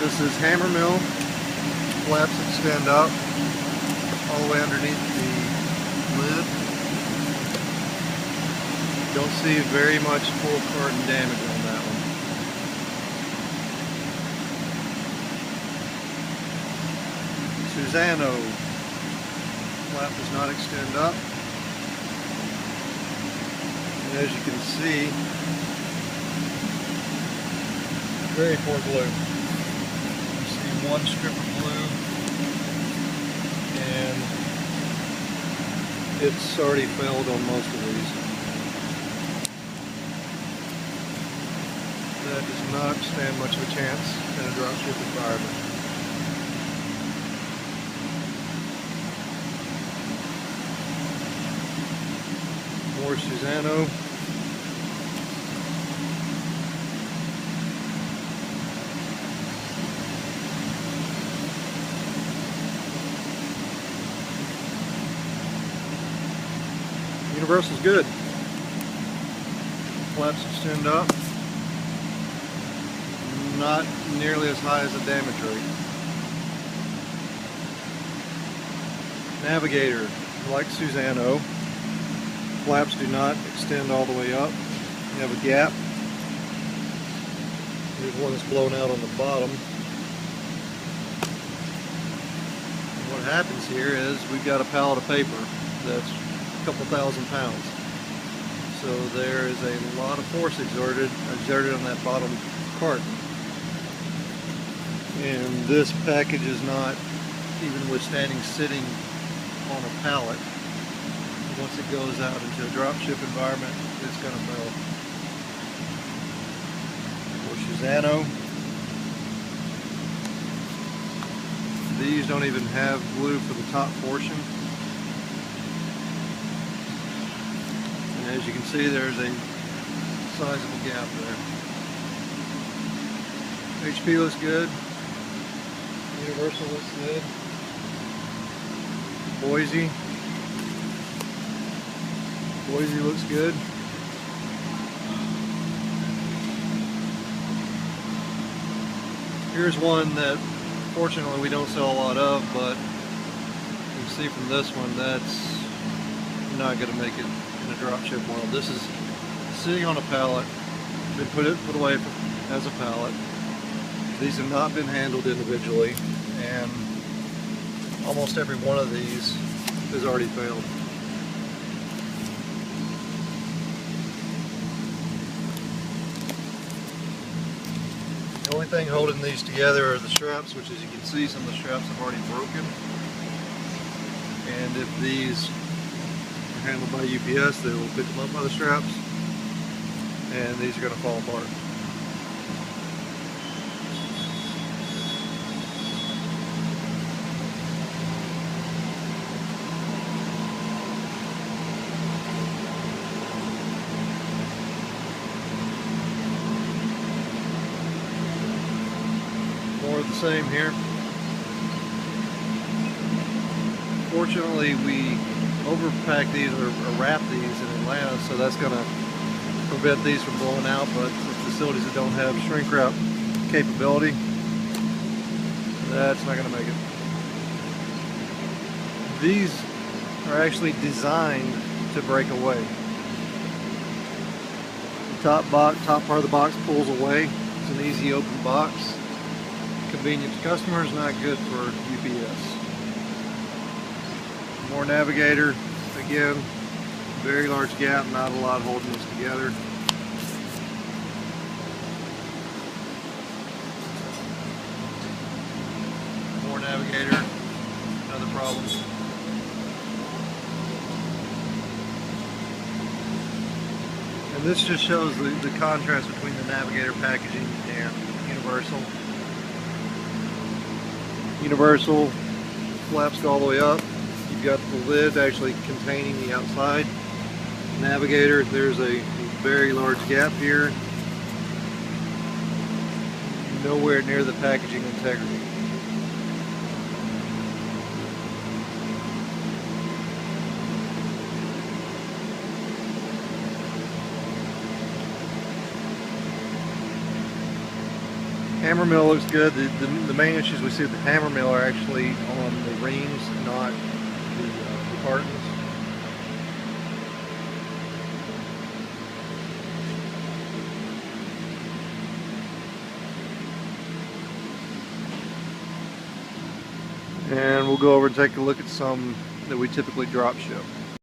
This is hammer mill. Flaps extend up all the way underneath the lid. Don't see very much full carton damage on that one. Susano. Flap does not extend up. And as you can see, very poor glue. You see one strip of glue, and it's already failed on most of these. That does not stand much of a chance in a dropship environment. More Susano. Universal's good. Flaps extend up. Not nearly as high as the damage rate. Navigator, like Susano, flaps do not extend all the way up. You have a gap. There's one that's blown out on the bottom. And what happens here is we've got a pallet of paper that's a couple thousand pounds. So there is a lot of force exerted on that bottom carton. And this package is not even withstanding sitting on a pallet. Once it goes out into a dropship environment, it's going to fail. For Susano, these don't even have glue for the top portion. And as you can see, there's a sizable gap there. HP looks good. Universal looks good. Boise looks good. Here's one that fortunately we don't sell a lot of, but you can see from this one that's not going to make it in a dropship world. This is sitting on a pallet, been put away as a pallet. These have not been handled individually, and almost every one of these has already failed. The only thing holding these together are the straps, which as you can see, some of the straps have already broken. And if these are handled by UPS, they will pick them up by the straps, and these are going to fall apart. More of the same here. Fortunately, we overpack these or wrap these in Atlanta, so that's going to prevent these from blowing out. But for facilities that don't have shrink wrap capability, that's not going to make it. These are actually designed to break away. The top part of the box pulls away. It's an easy open box. Convenient to customers, not good for UPS. More Navigator, again, very large gap, not a lot holding this together. More Navigator, another problem. And this just shows the contrast between the Navigator packaging and Universal. Universal flaps go all the way up. You've got the lid actually containing the outside. Navigator, there's a very large gap here. Nowhere near the packaging integrity. Hammer mill looks good. The main issues we see with the hammer mill are actually on the rings, not the cartons. And we'll go over and take a look at some that we typically drop ship.